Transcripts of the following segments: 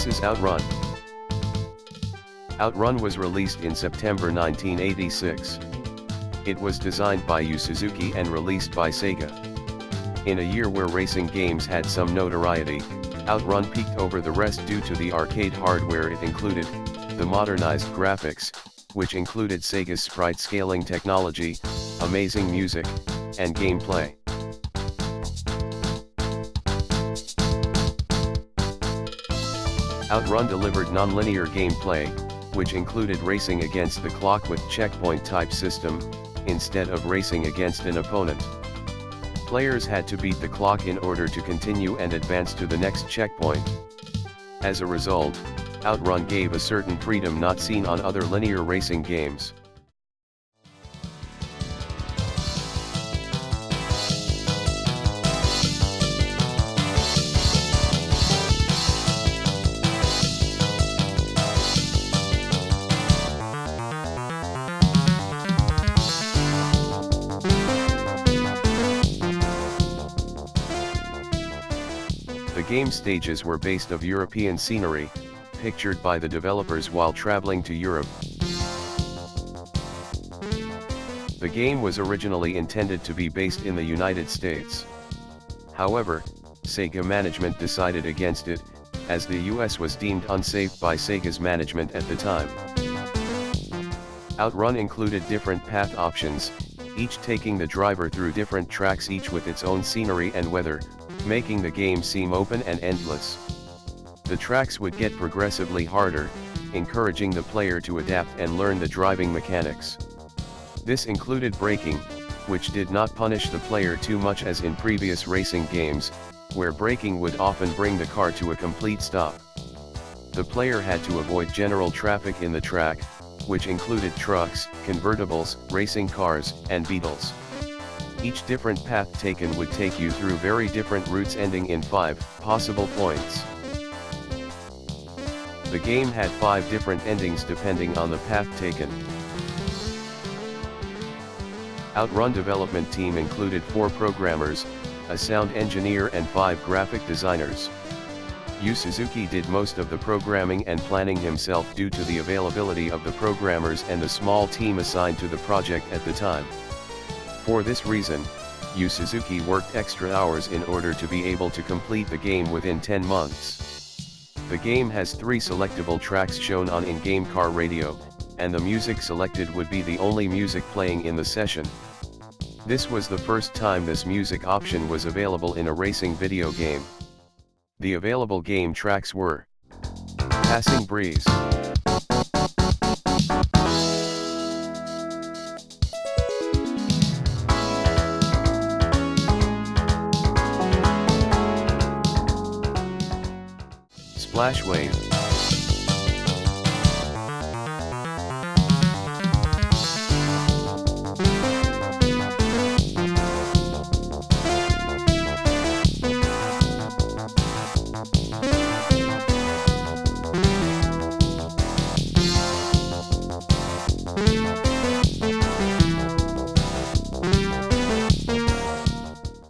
This is Outrun. Outrun was released in September 1986. It was designed by Yu Suzuki and released by Sega. In a year where racing games had some notoriety, Outrun peaked over the rest due to the arcade hardware it included, the modernized graphics, which included Sega's sprite scaling technology, amazing music, and gameplay. Outrun delivered non-linear gameplay, which included racing against the clock with checkpoint-type system, instead of racing against an opponent. Players had to beat the clock in order to continue and advance to the next checkpoint. As a result, Outrun gave a certain freedom not seen on other linear racing games. The game stages were based of European scenery, pictured by the developers while traveling to Europe. The game was originally intended to be based in the United States. However, Sega management decided against it, as the US was deemed unsafe by Sega's management at the time. Outrun included different path options, each taking the driver through different tracks, each with its own scenery and weather, making the game seem open and endless. The tracks would get progressively harder, encouraging the player to adapt and learn the driving mechanics. This included braking, which did not punish the player too much as in previous racing games, where braking would often bring the car to a complete stop. The player had to avoid general traffic in the track, which included trucks, convertibles, racing cars, and beetles. Each different path taken would take you through very different routes ending in 5 possible points. The game had 5 different endings depending on the path taken. Outrun development team included 4 programmers, a sound engineer and 5 graphic designers. Yu Suzuki did most of the programming and planning himself due to the availability of the programmers and the small team assigned to the project at the time. For this reason, Yu Suzuki worked extra hours in order to be able to complete the game within 10 months. The game has 3 selectable tracks shown on in-game car radio, and the music selected would be the only music playing in the session. This was the first time this music option was available in a racing video game. The available game tracks were Passing Breeze, Splash Wave,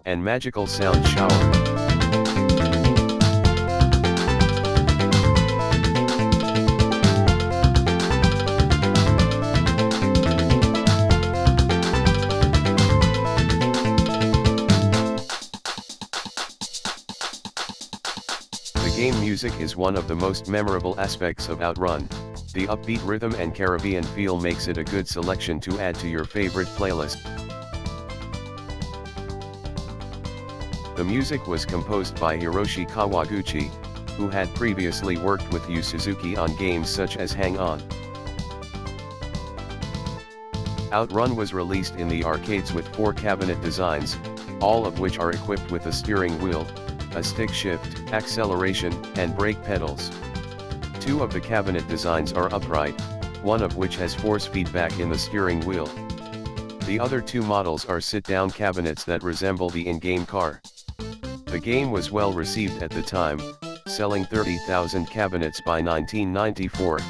and Magical Sound Shower. The game music is one of the most memorable aspects of Outrun. The upbeat rhythm and Caribbean feel makes it a good selection to add to your favorite playlist. The music was composed by Hiroshi Kawaguchi, who had previously worked with Yu Suzuki on games such as Hang On. Outrun was released in the arcades with 4 cabinet designs, all of which are equipped with a steering wheel, a stick shift, acceleration, and brake pedals. 2 of the cabinet designs are upright, one of which has force feedback in the steering wheel. The other 2 models are sit-down cabinets that resemble the in-game car. The game was well received at the time, selling 30,000 cabinets by 1994,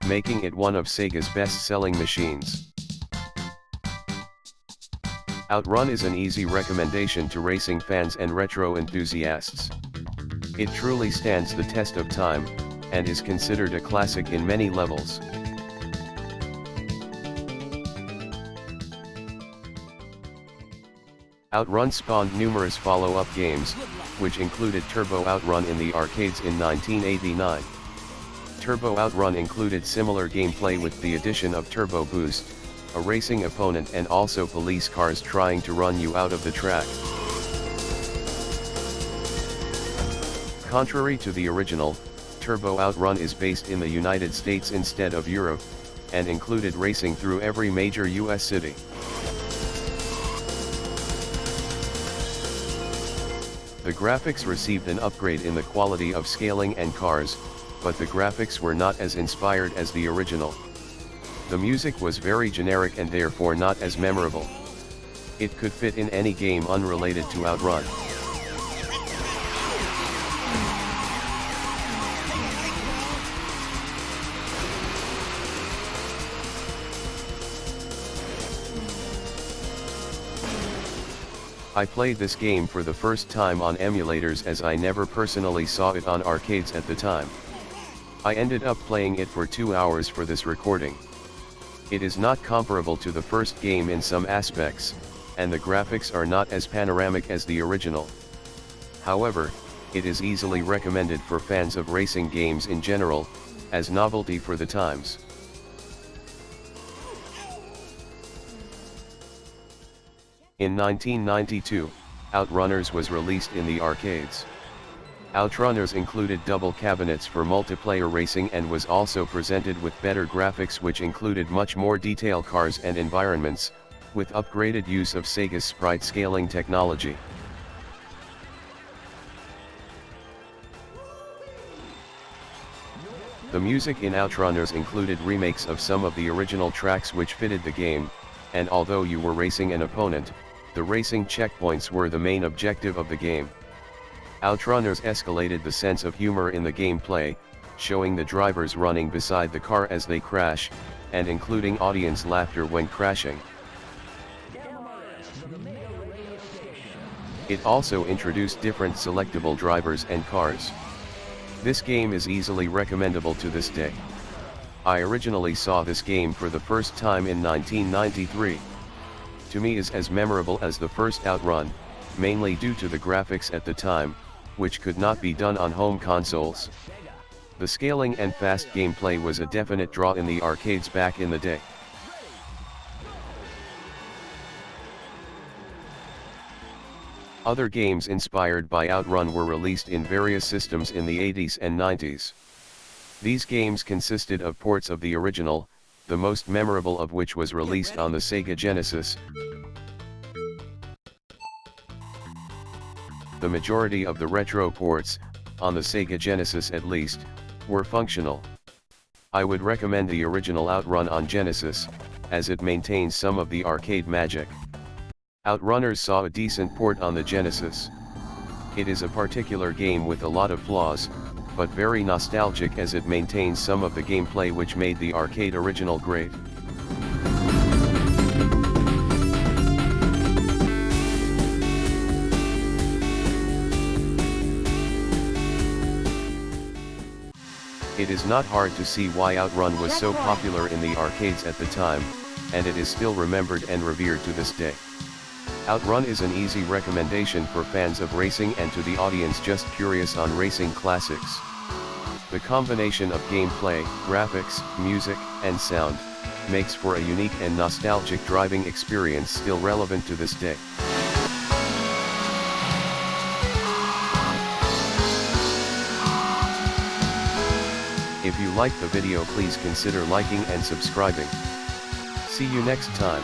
making it one of Sega's best-selling machines. Outrun is an easy recommendation to racing fans and retro enthusiasts. It truly stands the test of time, and is considered a classic in many levels. Outrun spawned numerous follow-up games, which included Turbo Outrun in the arcades in 1989. Turbo Outrun included similar gameplay with the addition of Turbo Boost, a racing opponent, and also police cars trying to run you out of the track. Contrary to the original, Turbo Outrun is based in the United States instead of Europe, and included racing through every major US city. The graphics received an upgrade in the quality of scaling and cars, but the graphics were not as inspired as the original. The music was very generic and therefore not as memorable. It could fit in any game unrelated to Outrun. I played this game for the first time on emulators as I never personally saw it on arcades at the time. I ended up playing it for 2 hours for this recording. It is not comparable to the first game in some aspects, and the graphics are not as panoramic as the original. However, it is easily recommended for fans of racing games in general, as novelty for the times. In 1992, Outrunners was released in the arcades. Outrunners included double cabinets for multiplayer racing and was also presented with better graphics, which included much more detailed cars and environments, with upgraded use of Sega's sprite scaling technology. The music in Outrunners included remakes of some of the original tracks which fitted the game, and although you were racing an opponent, the racing checkpoints were the main objective of the game. Outrunners escalated the sense of humor in the gameplay, showing the drivers running beside the car as they crash, and including audience laughter when crashing. It also introduced different selectable drivers and cars. This game is easily recommendable to this day. I originally saw this game for the first time in 1993. To me is as memorable as the first Outrun, mainly due to the graphics at the time, which could not be done on home consoles. The scaling and fast gameplay was a definite draw in the arcades back in the day. Other games inspired by Outrun were released in various systems in the 80s and 90s. These games consisted of ports of the original, the most memorable of which was released on the Sega Genesis. The majority of the retro ports, on the Sega Genesis at least, were functional. I would recommend the original Outrun on Genesis, as it maintains some of the arcade magic. Outrunners saw a decent port on the Genesis. It is a particular game with a lot of flaws, but very nostalgic as it maintains some of the gameplay which made the arcade original great. It is not hard to see why Outrun was so popular in the arcades at the time, and it is still remembered and revered to this day. Outrun is an easy recommendation for fans of racing and to the audience just curious on racing classics. The combination of gameplay, graphics, music, and sound makes for a unique and nostalgic driving experience still relevant to this day. If you liked the video, please consider liking and subscribing. See you next time.